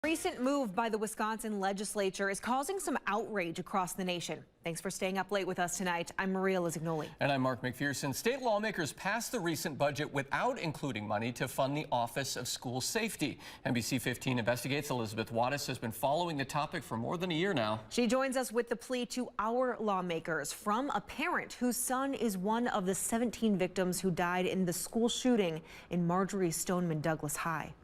Recent move by the Wisconsin legislature is causing some outrage across the nation. Thanks for staying up late with us tonight. I'm Maria Lizignoli. And I'm Mark McPherson. State lawmakers passed the recent budget without including money to fund the Office of School Safety. NBC 15 Investigates Elizabeth Wattis has been following the topic for more than a year now. She joins us with the plea to our lawmakers from a parent whose son is one of the 17 victims who died in the school shooting in Marjorie Stoneman Douglas High.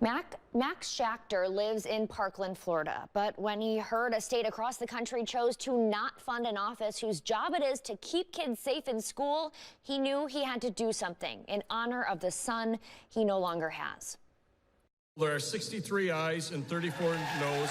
Max Schachter lives in Parkland, Florida, but when he heard a state across the country chose to not fund an office whose job it is to keep kids safe in school, he knew he had to do something in honor of the son he no longer has. There are 63 ayes and 34 noes.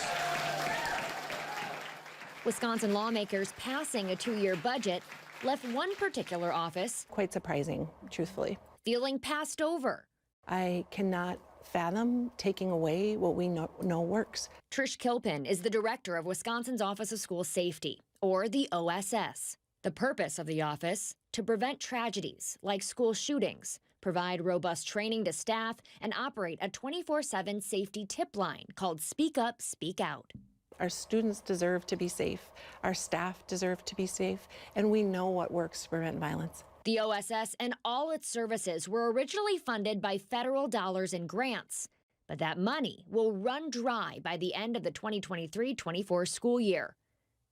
Wisconsin lawmakers passing a two-year budget left one particular office quite surprising, truthfully. Feeling passed over. I cannot fathom taking away what we know works. Trish Kilpin is the director of Wisconsin's Office of School Safety, or the OSS. The purpose of the office, to prevent tragedies like school shootings, provide robust training to staff, and operate a 24/7 safety tip line called Speak Up, Speak Out. Our students deserve to be safe. Our staff deserve to be safe, and we know what works to prevent violence. The OSS and all its services were originally funded by federal dollars and grants, but that money will run dry by the end of the 2023-24 school year.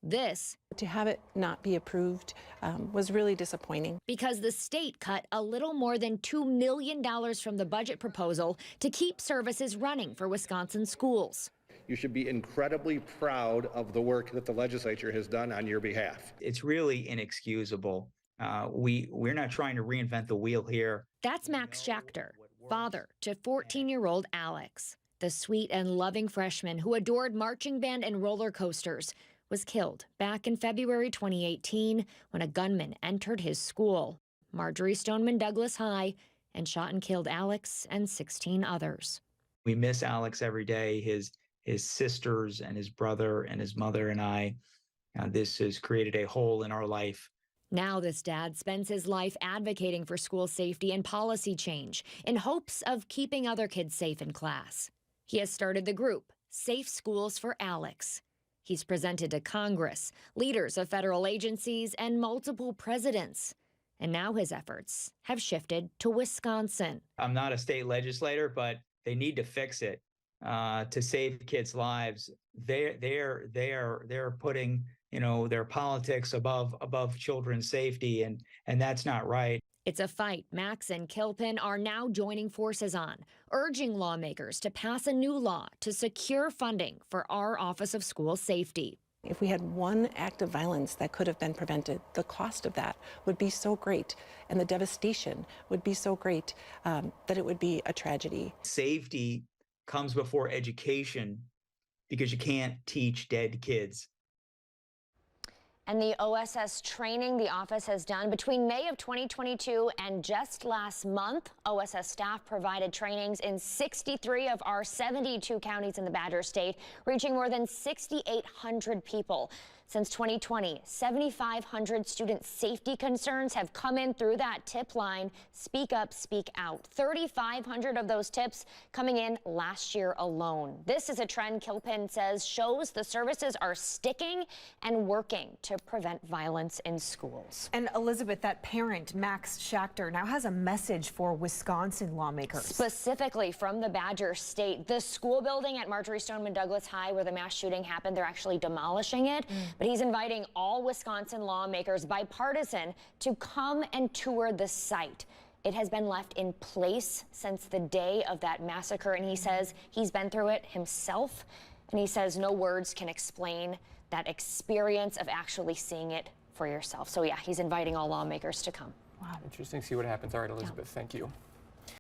This, to have it not be approved was really disappointing. Because the state cut a little more than $2 million from the budget proposal to keep services running for Wisconsin schools. You should be incredibly proud of the work that the legislature has done on your behalf. It's really inexcusable. We're not trying to reinvent the wheel here. That's Max Schachter, father to 14-year-old Alex. The sweet and loving freshman who adored marching band and roller coasters was killed back in February 2018 when a gunman entered his school, Marjorie Stoneman Douglas High, and shot and killed Alex and 16 others. We miss Alex every day, his sisters and his brother and his mother and I. This has created a hole in our life. Now this dad spends his life advocating for school safety and policy change in hopes of keeping other kids safe in class. He has started the group, Safe Schools for Alex. He's presented to Congress, leaders of federal agencies, and multiple presidents. And now his efforts have shifted to Wisconsin. I'm not a state legislator, but they need to fix it to save kids' lives. They're putting their politics above children's safety, and that's not right. It's a fight Max and Kilpin are now joining forces on, urging lawmakers to pass a new law to secure funding for our Office of School Safety. If we had one act of violence that could have been prevented, the cost of that would be so great, and the devastation would be so great that it would be a tragedy. Safety comes before education because you can't teach dead kids. And the OSS training the office has done between May of 2022 and just last month, OSS staff provided trainings in 63 of our 72 counties in the Badger State, reaching more than 6,800 people. Since 2020, 7,500 student safety concerns have come in through that tip line, Speak Up, Speak Out. 3,500 of those tips coming in last year alone. This is a trend Kilpin says shows the services are sticking and working to prevent violence in schools. And Elizabeth, that parent, Max Schachter, now has a message for Wisconsin lawmakers. Specifically from the Badger State, the school building at Marjorie Stoneman Douglas High where the mass shooting happened, they're actually demolishing it. But he's inviting all Wisconsin lawmakers, bipartisan, to come and tour the site. It has been left in place since the day of that massacre, and he says he's been through it himself, and he says no words can explain that experience of actually seeing it for yourself. So yeah, he's inviting all lawmakers to come. Wow. Interesting to see what happens. All right, Elizabeth, thank you.